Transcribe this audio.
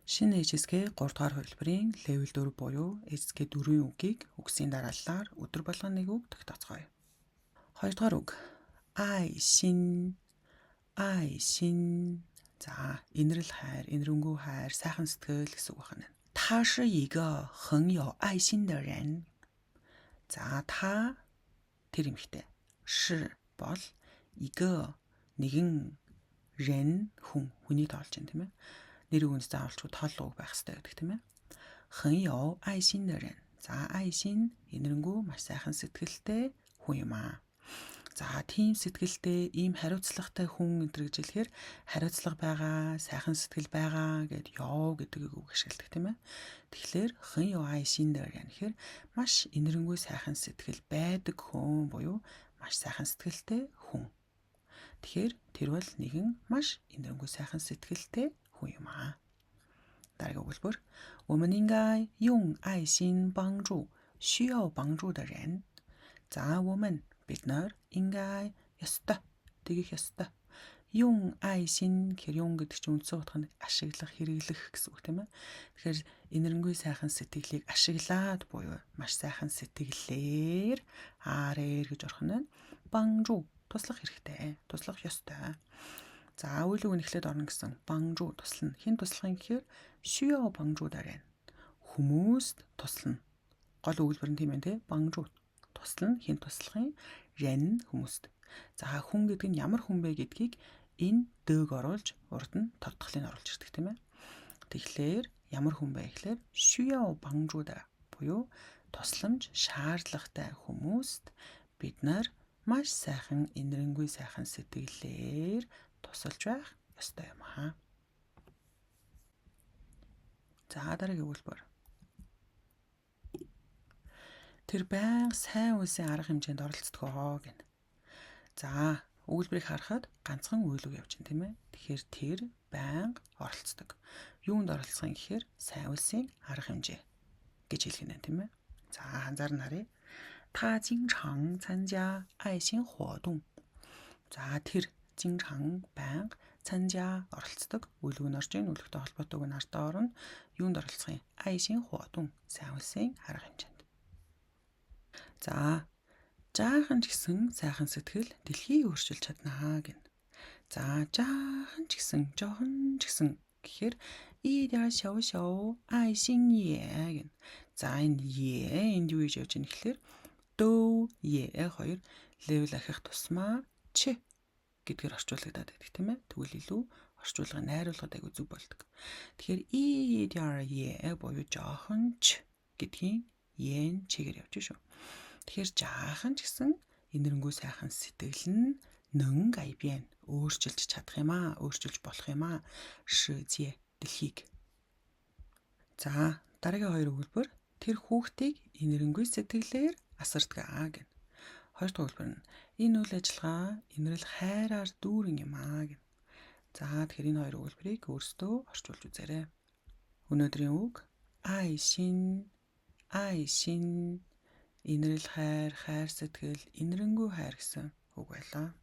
Шинэ HSK 3 дугаар хувилбарын level 4 буюу HSK 4-ийн үгийг үгсийн дарааллаар өдөр болгон нэг үг тогтооцгоё. 2 дугаар үг. Айшин. За, инэрл хайр, инэрэнгүү хайр, сайхан сэтгэл гэсэн үг байна. 他是一个很有爱心的人. За, та тэр эмэгтэй. 是 бол 一个 нэгэн рен хүний тоолж байна тийм ээ. Нэр үгэнд заавалчгүй тооллого байх хэрэгтэй гэдэг тийм ээ. 很有爱心的人. За, 愛心инэрэнгүү маш сайхан сэтгэлтэй хүн юм аа. За, тийм сэтгэлтэй, ийм хариуцлагатай хүн гэж хэлэхээр хариуцлага байгаа, сайхан сэтгэл байгаа гэд ёо гэдэг үг ашигладаг тийм ээ. Тэгэхээр 很有愛心的人гэхээр маш инэрэнгүү сайхан сэтгэл байдаг хүн буюу маш сайхан сэтгэлтэй хүн. Тэгэхээр тэр бол нэгэн маш инэрэнгүү сайхан сэтгэлтэй хүн юм аа. Дараагийн өгүүлбэр. 我们应该用爱心帮助需要帮助的人. За, 我们 бид нар 应该 ёстой тэгэх ёстой. 用愛心гэхээр юм гэдэг чинь үндсэн утга нь ашиглах, хэрэглэх гэсэн үг тийм ээ. Тэгэхээр инэрэнгүй сайхан сэтгэлийг ашиглаад буюу маш сайхан сэтгэлээр аарэр гэж орох нь бангжу туслах хэрэгтэй, туслах ёстой. За, үйл үг нь эхлээд орно гэсэн бангжу туслана. Хэн туслахын гэхээр шүё бангжу дараа. Хүмүүст туслана. Гол өгүүлбэр нь тийм ээ, бангжу туслана. Хэн туслахын рен хүмүүст. За, хүн гэдэг нь ямар хүн бэ гэдгийг энэ дөг оруулж урд нь тодтголыг оруулж ирдэг тийм ээ. Тэгэхээр ямар хүн бэ гэхээр шүё бангжуда буюу тусламж шаардлагатай хүмүүст бид нар маш сайхан инэрэнгүй сайхан сэтгэлээр тусалж байх ёстой юм аа. За, дараагийн өгүүлбэр. Тэр байнга сайн үйлсийн арга хэмжээнд оролцдог гэнэ. За, өгүүлбэрийг харахад ганцхан үйл үг явж байна тийм ээ. Тэгэхээр тэр байнга оролцдог. Юунд оролцох юм гэхээр сайн үйлсийн арга хэмжээ гэж хэлэх нь тийм ээ. За, анзаарна харъя. 他经常参加爱心活动. За, тэр 经常 байнга 参加оролцдог. Үйл үг нь орж ийн үлэгтэй холбоотой үг нь артаа орно. Юунд оролцох юм? 愛心活动. Сайн үйлсийн арга хэмжээнд. За, жаахан ч гэсэн сайхан сэтгэл дэлхийг өөрчилж чаднаа гэнэ. За, жаахан ч гэсэн, жоохон ч гэсэн гэхээр 一点小小愛心也гэнэ. За, энэ е энд юу гэж явж байна гэхээр дөө е хоёр level ахих тусмаа ч гэдгээр орчуулагдаад байдаг тийм ээ. Тэгвэл илүү орчуулгыг найруулгад айгүй зүг болдог. Тэгэхээр 一点е буюу жоохон ч гэдгийн е-н чигээр явж шүү. Тэгэхээр жаахан ч гэсэн инэрэнгүү сайхан сэтгэл нь нэн гайбэн өөрчилж чадах юм аа, өөрчилж болох юм аа. Шижээ дэлхийг. За, дараагийн хоёр өгүүлбэр. Тэр хүүхдийг инэрэнгүй сэтгэлээр асардаг гэнэ. Хоёр дахь өгүүлбэр нь энэ үйл ажиллагаа инэрл хайраар дүүрэн юм аа гэнэ. За, тэгэхээр энэ хоёр өгүүлбэрийг өөрсдөө орчуулж үзээрэй. Өнөөдрийн үг айшин инэрл хайр, хайр сэтгэл, инэрэнгүү хайр гэсэн үг байлаа.